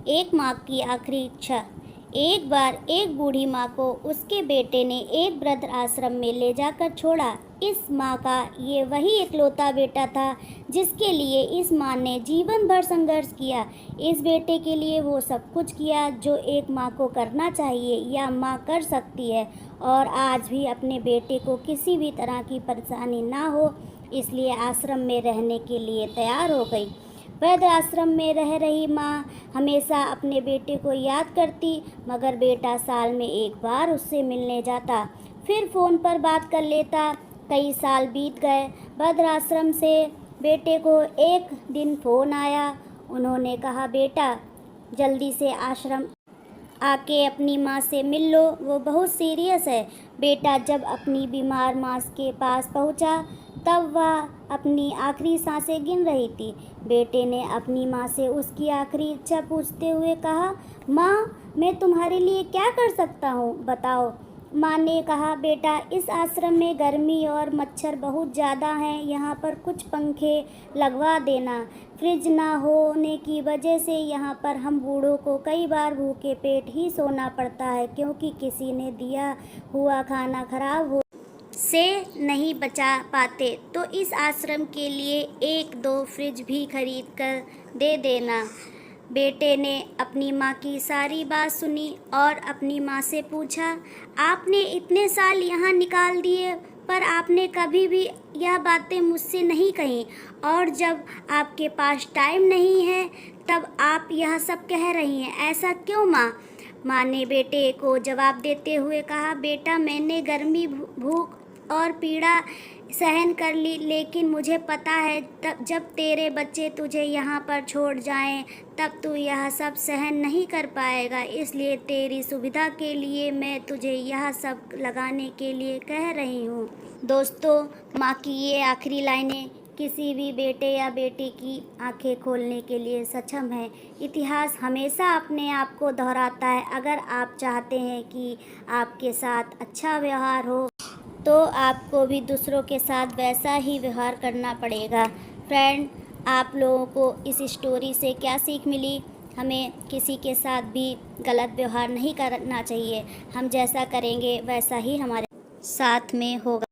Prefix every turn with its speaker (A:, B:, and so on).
A: एक माँ की आखिरी इच्छा। एक बार एक बूढ़ी माँ को उसके बेटे ने एक वृद्ध आश्रम में ले जाकर छोड़ा। इस माँ का ये वही इकलौता बेटा था जिसके लिए इस माँ ने जीवन भर संघर्ष किया। इस बेटे के लिए वो सब कुछ किया जो एक माँ को करना चाहिए या माँ कर सकती है, और आज भी अपने बेटे को किसी भी तरह की परेशानी ना हो इसलिए आश्रम में रहने के लिए तैयार हो गई। वृद्ध आश्रम में रह रही माँ हमेशा अपने बेटे को याद करती, मगर बेटा साल में एक बार उससे मिलने जाता, फिर फ़ोन पर बात कर लेता। कई साल बीत गए। वृद्ध आश्रम से बेटे को एक दिन फ़ोन आया। उन्होंने कहा, बेटा जल्दी से आश्रम आके अपनी माँ से मिल लो, वो बहुत सीरियस है। बेटा जब अपनी बीमार माँ के पास पहुँचा तब वह अपनी आखिरी सांसें गिन रही थी। बेटे ने अपनी माँ से उसकी आखिरी इच्छा पूछते हुए कहा, माँ मैं तुम्हारे लिए क्या कर सकता हूँ, बताओ। माँ ने कहा, बेटा इस आश्रम में गर्मी और मच्छर बहुत ज़्यादा हैं, यहाँ पर कुछ पंखे लगवा देना। फ्रिज ना होने की वजह से यहाँ पर हम बूढ़ों को कई बार भूखे पेट ही सोना पड़ता है, क्योंकि किसी ने दिया हुआ खाना खराब हो से नहीं बचा पाते। तो इस आश्रम के लिए एक दो फ्रिज भी खरीद कर दे देना। बेटे ने अपनी माँ की सारी बात सुनी और अपनी माँ से पूछा, आपने इतने साल यहाँ निकाल दिए पर आपने कभी भी यह बातें मुझसे नहीं कहीं, और जब आपके पास टाइम नहीं है तब आप यह सब कह रही हैं, ऐसा क्यों माँ? माँ ने बेटे को जवाब देते हुए कहा, बेटा मैंने गर्मी, भूख और पीड़ा सहन कर ली, लेकिन मुझे पता है तब जब तेरे बच्चे तुझे यहाँ पर छोड़ जाएं तब तू यह सब सहन नहीं कर पाएगा। इसलिए तेरी सुविधा के लिए मैं तुझे यह सब लगाने के लिए कह रही हूँ। दोस्तों, माँ की ये आखिरी लाइनें किसी भी बेटे या बेटी की आंखें खोलने के लिए सक्षम है। इतिहास हमेशा अपने आप को दोहराता है। अगर आप चाहते हैं कि आपके साथ अच्छा व्यवहार हो तो आपको भी दूसरों के साथ वैसा ही व्यवहार करना पड़ेगा। फ्रेंड, आप लोगों को इस स्टोरी से क्या सीख मिली? हमें किसी के साथ भी गलत व्यवहार नहीं करना चाहिए। हम जैसा करेंगे वैसा ही हमारे साथ में होगा।